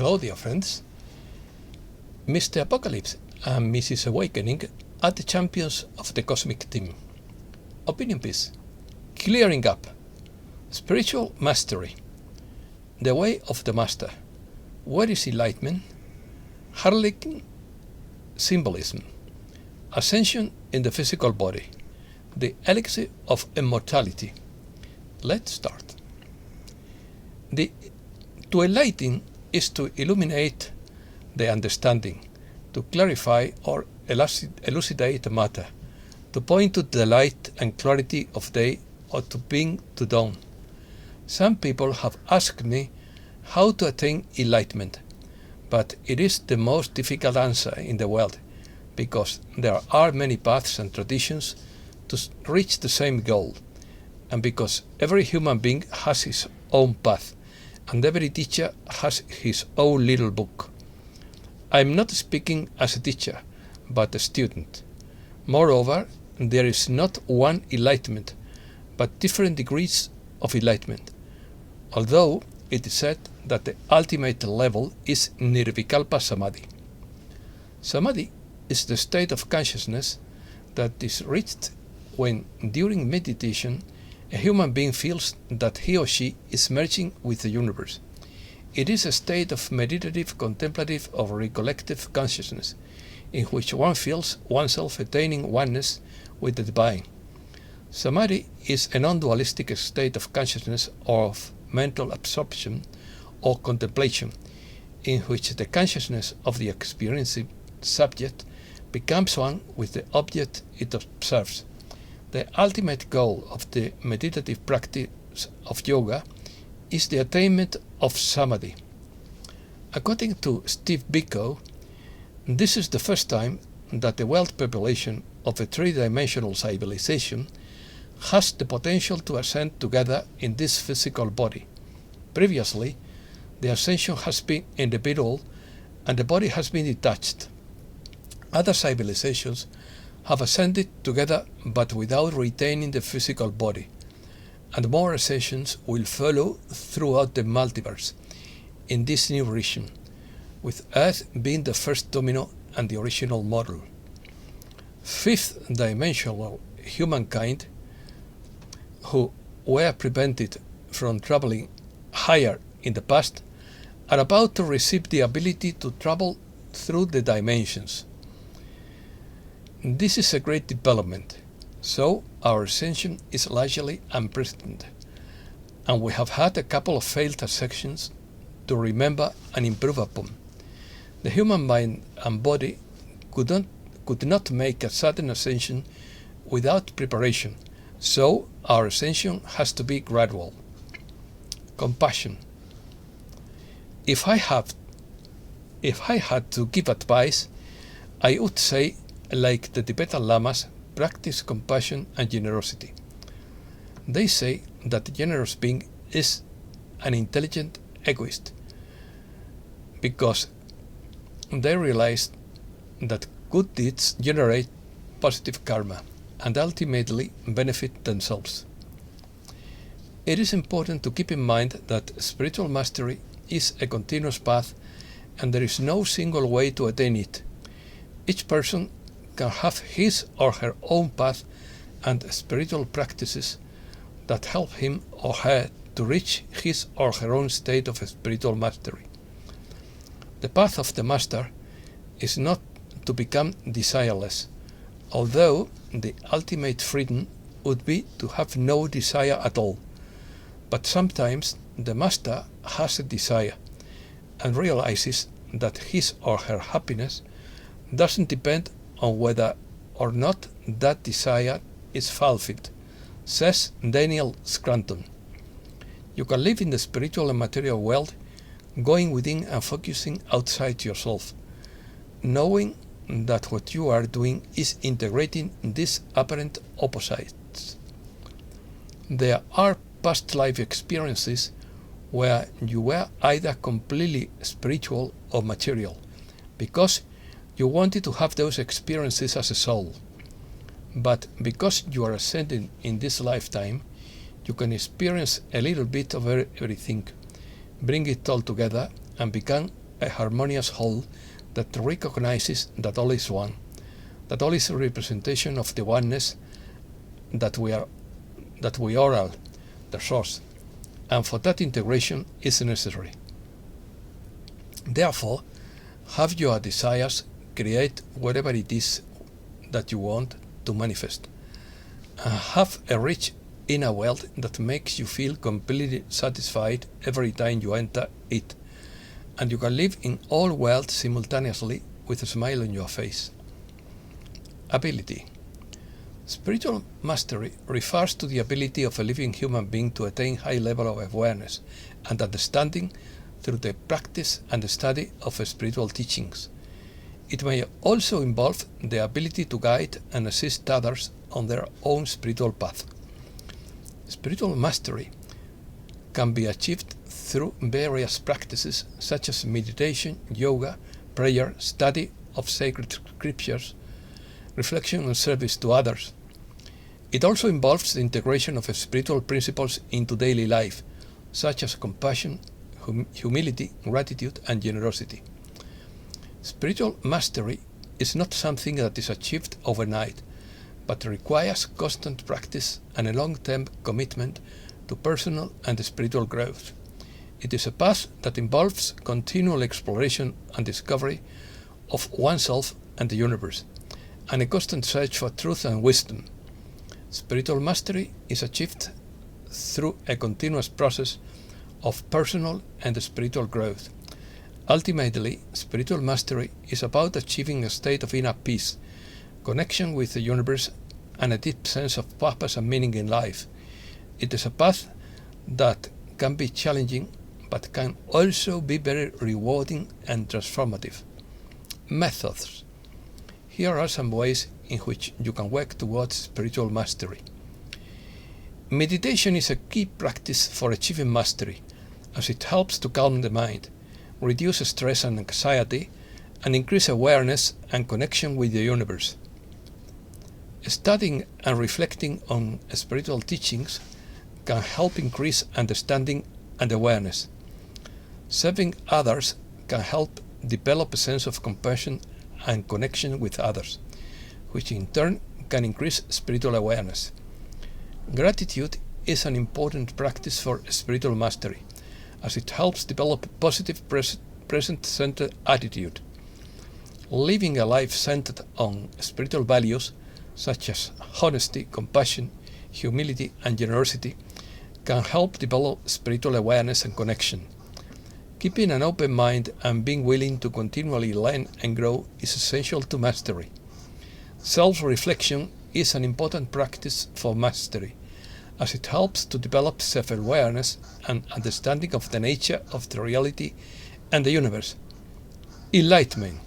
Hello, dear friends. Mr. Apocalypse and Mrs. Awakening are the champions of the cosmic team. Opinion piece. Clearing up. Spiritual mastery. The way of the master. What is enlightenment? Harlequin Symbolism. Ascension in the physical body. The Elixir of Immortality. Let's start. To enlighten is to illuminate the understanding, to clarify or elucidate matter, to point to the light and clarity of day, or to bring to dawn. Some people have asked me how to attain enlightenment, but it is the most difficult answer in the world, because there are many paths and traditions to reach the same goal, and because every human being has his own path, and every teacher has his own little book. I am not speaking as a teacher, but a student. Moreover, there is not one enlightenment, but different degrees of enlightenment, although it is said that the ultimate level is Nirvikalpa Samadhi. Samadhi is the state of consciousness that is reached when, during meditation, a human being feels that he or she is merging with the universe. It is a state of meditative, contemplative, or recollective consciousness, in which one feels oneself attaining oneness with the divine. Samadhi is a non-dualistic state of consciousness or of mental absorption or contemplation, in which the consciousness of the experiencing subject becomes one with the object it observes. The ultimate goal of the meditative practice of yoga is the attainment of Samadhi. According to Steve Biko, this is the first time that the world population of a three-dimensional civilization has the potential to ascend together in this physical body. Previously, the ascension has been individual and the body has been detached. Other civilizations have ascended together but without retaining the physical body, and more ascensions will follow throughout the multiverse in this new region, with Earth being the first domino and the original model. Fifth-dimensional humankind, who were prevented from traveling higher in the past, are about to receive the ability to travel through the dimensions. This is a great development, so our ascension is largely unprecedented, and we have had a couple of failed ascensions to remember and improve upon. The human mind and body could not make a sudden ascension without preparation, so our ascension has to be gradual. Compassion. If I had to give advice, I would say, like the Tibetan Lamas, practice compassion and generosity. They say that the generous being is an intelligent egoist, because they realize that good deeds generate positive karma and ultimately benefit themselves. It is important to keep in mind that spiritual mastery is a continuous path and there is no single way to attain it. Each person can have his or her own path and spiritual practices that help him or her to reach his or her own state of spiritual mastery. The path of the master is not to become desireless, although the ultimate freedom would be to have no desire at all. But sometimes the master has a desire and realizes that his or her happiness doesn't depend on whether or not that desire is fulfilled, says Daniel Scranton. You can live in the spiritual and material world, going within and focusing outside yourself, knowing that what you are doing is integrating these apparent opposites. There are past life experiences where you were either completely spiritual or material, because you wanted to have those experiences as a soul. But because you are ascending in this lifetime, you can experience a little bit of everything, bring it all together, and become a harmonious whole that recognizes that all is one, that all is a representation of the oneness that we are all, the source, and for that integration is necessary. Therefore, have your desires create whatever it is that you want to manifest, and have a rich inner world that makes you feel completely satisfied every time you enter it, and you can live in all worlds simultaneously with a smile on your face. Ability. Spiritual mastery refers to the ability of a living human being to attain high level of awareness and understanding through the practice and study of spiritual teachings. It may also involve the ability to guide and assist others on their own spiritual path. Spiritual mastery can be achieved through various practices such as meditation, yoga, prayer, study of sacred scriptures, reflection and service to others. It also involves the integration of spiritual principles into daily life, such as compassion, humility, gratitude, and generosity. Spiritual mastery is not something that is achieved overnight, but requires constant practice and a long-term commitment to personal and spiritual growth. It is a path that involves continual exploration and discovery of oneself and the universe, and a constant search for truth and wisdom. Spiritual mastery is achieved through a continuous process of personal and spiritual growth. Ultimately, spiritual mastery is about achieving a state of inner peace, connection with the universe, and a deep sense of purpose and meaning in life. It is a path that can be challenging, but can also be very rewarding and transformative. Methods. Here are some ways in which you can work towards spiritual mastery. Meditation is a key practice for achieving mastery, as it helps to calm the mind, reduce stress and anxiety, and increase awareness and connection with the universe. Studying and reflecting on spiritual teachings can help increase understanding and awareness. Serving others can help develop a sense of compassion and connection with others, which in turn can increase spiritual awareness. Gratitude is an important practice for spiritual mastery, as it helps develop a positive present-centered attitude. Living a life centered on spiritual values such as honesty, compassion, humility, and generosity can help develop spiritual awareness and connection. Keeping an open mind and being willing to continually learn and grow is essential to mastery. Self-reflection is an important practice for mastery, as it helps to develop self-awareness and understanding of the nature of the reality and the universe. Enlightenment.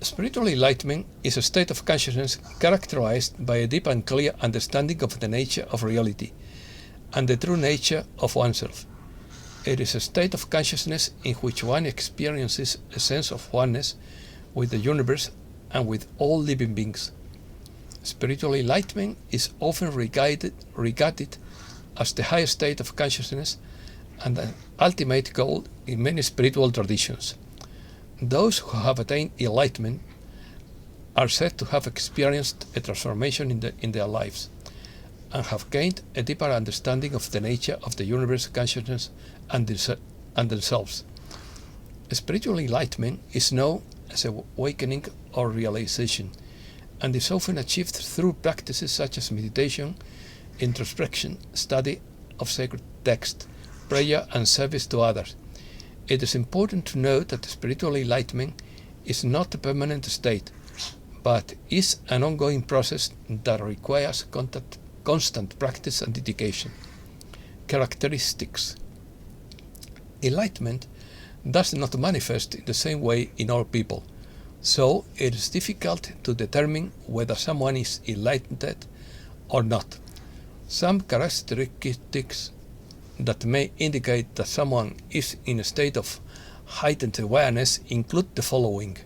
Spiritual enlightenment is a state of consciousness characterized by a deep and clear understanding of the nature of reality and the true nature of oneself. It is a state of consciousness in which one experiences a sense of oneness with the universe and with all living beings. Spiritual enlightenment is often regarded as the highest state of consciousness and an ultimate goal in many spiritual traditions. Those who have attained enlightenment are said to have experienced a transformation in their lives and have gained a deeper understanding of the nature of the universe, consciousness, and themselves. Spiritual enlightenment is known as awakening or realization, and is often achieved through practices such as meditation, introspection, study of sacred text, prayer, and service to others. It is important to note that spiritual enlightenment is not a permanent state, but is an ongoing process that requires constant practice and dedication. Characteristics. Enlightenment does not manifest in the same way in all people, so it is difficult to determine whether someone is enlightened or not. Some characteristics that may indicate that someone is in a state of heightened awareness include the following: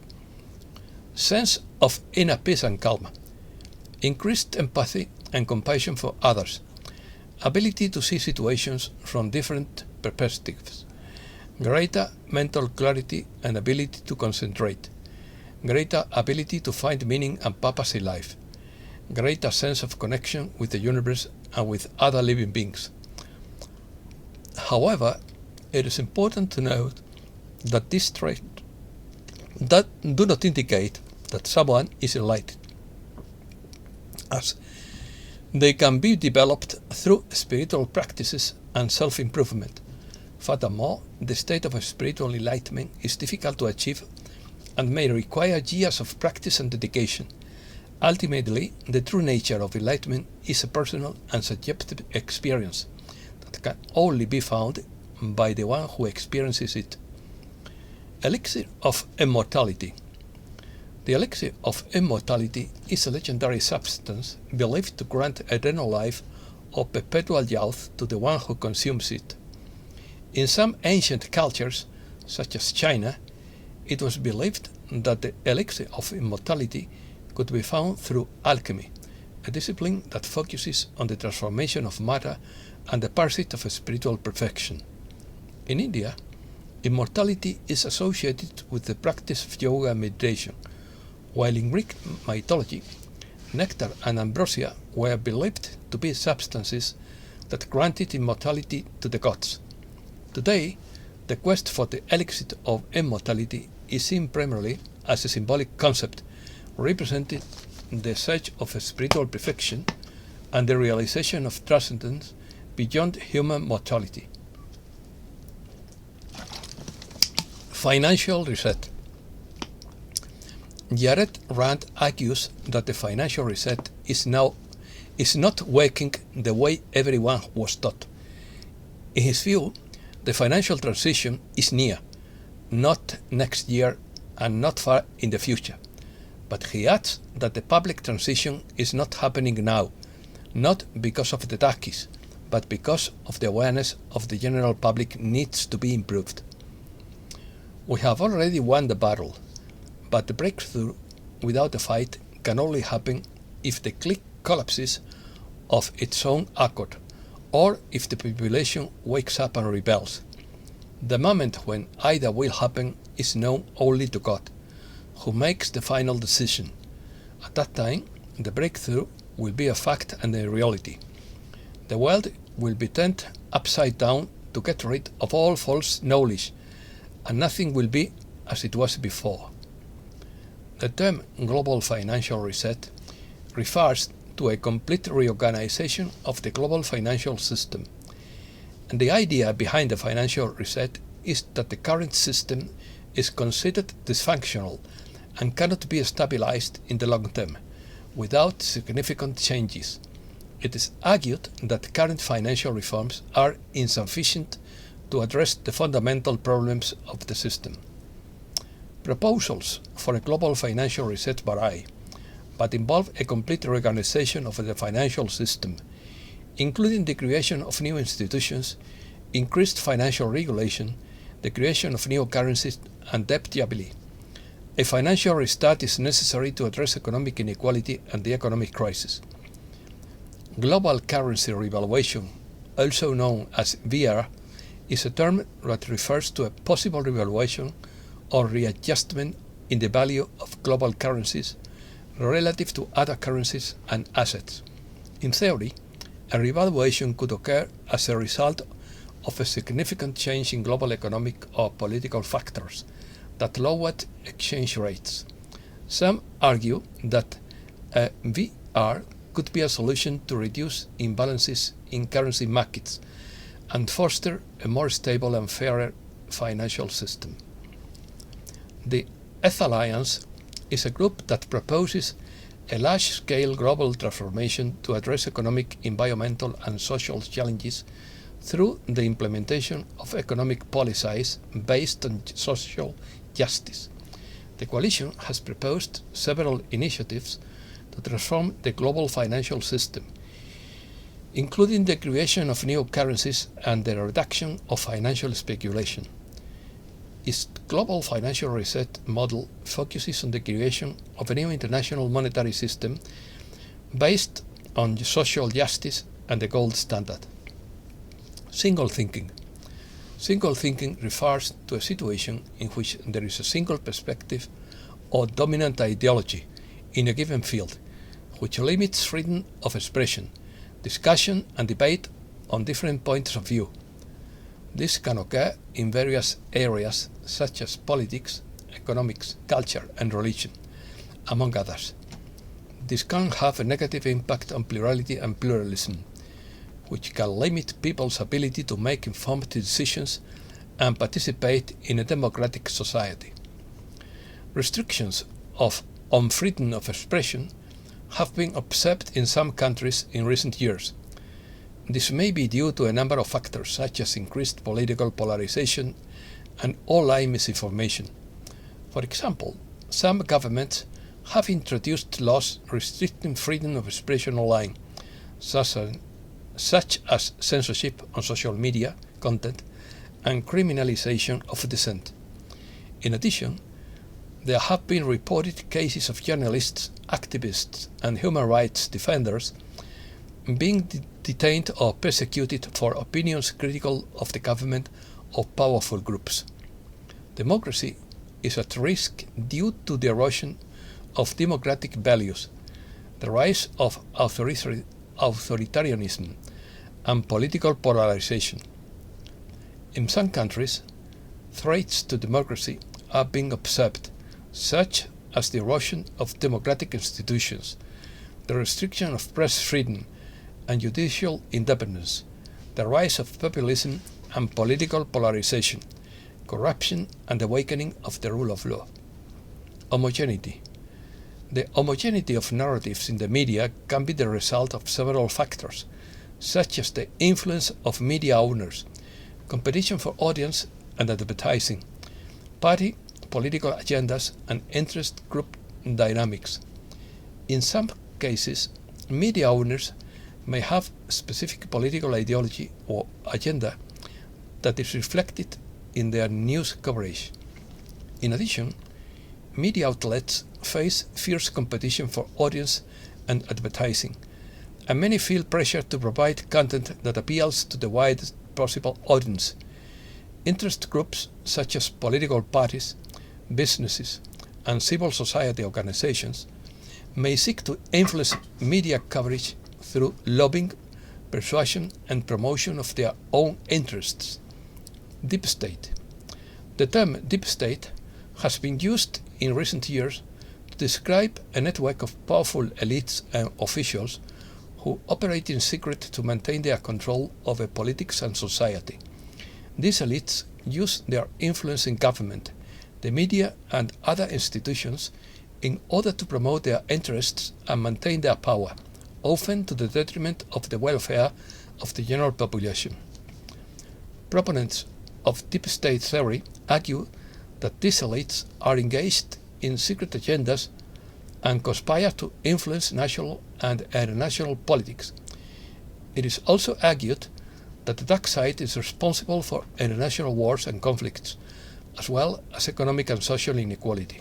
sense of inner peace and calm, increased empathy and compassion for others, ability to see situations from different perspectives, greater mental clarity and ability to concentrate, greater ability to find meaning and purpose in life, greater sense of connection with the universe and with other living beings. However, it is important to note that these traits do not indicate that someone is enlightened, as they can be developed through spiritual practices and self-improvement. Furthermore, the state of spiritual enlightenment is difficult to achieve and may require years of practice and dedication. Ultimately, the true nature of enlightenment is a personal and subjective experience that can only be found by the one who experiences it. Elixir of Immortality. The Elixir of Immortality is a legendary substance believed to grant eternal life or perpetual youth to the one who consumes it. In some ancient cultures, such as China, it was believed that the Elixir of Immortality could be found through alchemy, a discipline that focuses on the transformation of matter and the pursuit of spiritual perfection. In India, immortality is associated with the practice of yoga and meditation, while in Greek mythology, nectar and ambrosia were believed to be substances that granted immortality to the gods. Today, the quest for the elixir of immortality is seen primarily as a symbolic concept representing the search of spiritual perfection and the realization of transcendence beyond human mortality. Financial reset. Jared Rand argues that the financial reset is not working the way everyone was taught. In his view, the financial transition is near, not next year and not far in the future. But he adds that the public transition is not happening now, not because of the darkies, but because of the awareness of the general public needs to be improved. We have already won the battle, but the breakthrough without a fight can only happen if the clique collapses of its own accord, or if the population wakes up and rebels. The moment when either will happen is known only to God, who makes the final decision. At that time, the breakthrough will be a fact and a reality. The world will be turned upside down to get rid of all false knowledge, and nothing will be as it was before. The term global financial reset refers to a complete reorganization of the global financial system. And the idea behind the financial reset is that the current system is considered dysfunctional and cannot be stabilized in the long term without significant changes. It is argued that current financial reforms are insufficient to address the fundamental problems of the system. Proposals for a global financial reset vary, but involve a complete reorganization of the financial system, including the creation of new institutions, increased financial regulation, the creation of new currencies, and debt stability. A financial restart is necessary to address economic inequality and the economic crisis. Global currency revaluation, also known as VR, is a term that refers to a possible revaluation or readjustment in the value of global currencies relative to other currencies and assets. In theory, a revaluation could occur as a result of a significant change in global economic or political factors that lowered exchange rates. Some argue that a VR could be a solution to reduce imbalances in currency markets and foster a more stable and fairer financial system. The Earth Alliance is a group that proposes a large-scale global transformation to address economic, environmental, and social challenges through the implementation of economic policies based on social justice. The coalition has proposed several initiatives to transform the global financial system, including the creation of new currencies and the reduction of financial speculation. Its global financial reset model focuses on the creation of a new international monetary system based on social justice and the gold standard. Single thinking. Single thinking refers to a situation in which there is a single perspective or dominant ideology in a given field, which limits freedom of expression, discussion, and debate on different points of view. This can occur in various areas such as politics, economics, culture, and religion, among others. This can have a negative impact on plurality and pluralism, which can limit people's ability to make informed decisions and participate in a democratic society. Restrictions on freedom of expression have been observed in some countries in recent years. This may be due to a number of factors such as increased political polarization and online misinformation. For example, some governments have introduced laws restricting freedom of expression online, such as censorship on social media content and criminalization of dissent. In addition, there have been reported cases of journalists, activists, and human rights defenders being detained or persecuted for opinions critical of the government or powerful groups. Democracy is at risk due to the erosion of democratic values, the rise of authoritarianism, and political polarization. In some countries, threats to democracy are being observed, such as the erosion of democratic institutions, the restriction of press freedom and judicial independence, the rise of populism and political polarization, corruption, and the weakening of the rule of law. Homogeneity. The homogeneity of narratives in the media can be the result of several factors, such as the influence of media owners, competition for audience and advertising, party, political agendas, and interest group dynamics. In some cases, media owners may have specific political ideology or agenda that is reflected in their news coverage. In addition, media outlets face fierce competition for audience and advertising, and many feel pressure to provide content that appeals to the widest possible audience. Interest groups such as political parties, businesses, and civil society organizations may seek to influence media coverage through lobbying, persuasion, and promotion of their own interests. Deep state. The term deep state has been used in recent years to describe a network of powerful elites and officials who operate in secret to maintain their control over politics and society. These elites use their influence in government, the media, and other institutions in order to promote their interests and maintain their power, often to the detriment of the welfare of the general population. Proponents of deep state theory argue that these elites are engaged in secret agendas and conspire to influence national and international politics. It is also argued that the dark side is responsible for international wars and conflicts, as well as economic and social inequality.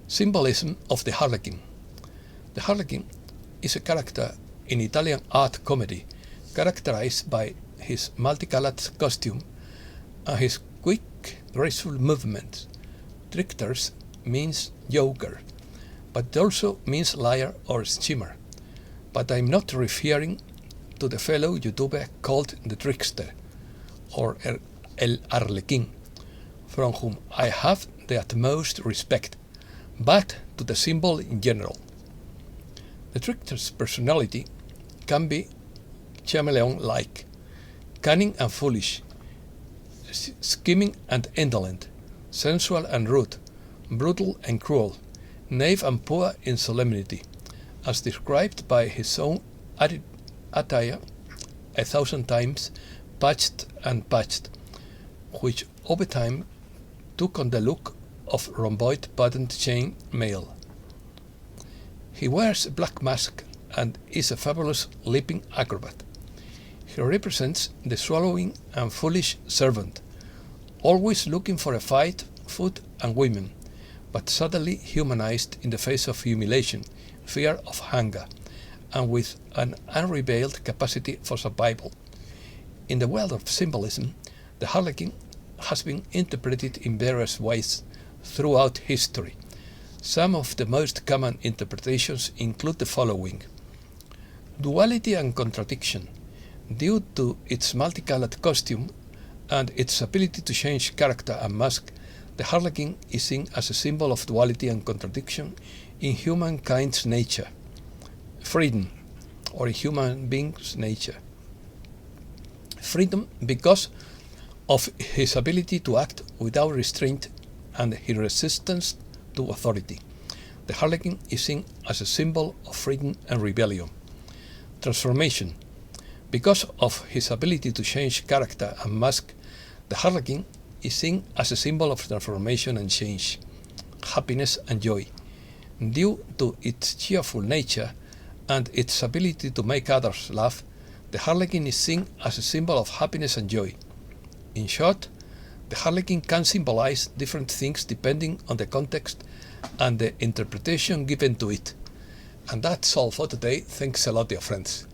Symbolism of the Harlequin. The Harlequin is a character in Italian art comedy characterized by his multicolored costume and his quick, graceful movements. Tricksters means joker, but it also means liar or schemer. But I'm not referring to the fellow YouTuber called the Trickster, or El Harlequin, from whom I have the utmost respect, but to the symbol in general. The trickster's personality can be chameleon-like, cunning and foolish, scheming and indolent, sensual and rude, brutal and cruel, naive and poor in solemnity, as described by his own attire 1,000 times patched and patched, which over time took on the look of rhomboid buttoned chain mail. He wears a black mask and is a fabulous leaping acrobat. He represents the swallowing and foolish servant, always looking for a fight, food, and women, but suddenly humanized in the face of humiliation, fear of hunger, and with an unrevealed capacity for survival. In the world of symbolism, the Harlequin has been interpreted in various ways throughout history. Some of the most common interpretations include the following. Duality and contradiction. Due to its multicolored costume and its ability to change character and mask, the Harlequin is seen as a symbol of duality and contradiction in humankind's nature. Freedom, or in human beings' nature. Freedom because of his ability to act without restraint and his resistance to authority. The Harlequin is seen as a symbol of freedom and rebellion. Transformation. Because of his ability to change character and mask, the Harlequin is seen as a symbol of transformation and change, happiness and joy. Due to its cheerful nature and its ability to make others laugh, the Harlequin is seen as a symbol of happiness and joy. In short, the Harlequin can symbolize different things depending on the context and the interpretation given to it. And that's all for today. Thanks a lot, dear friends.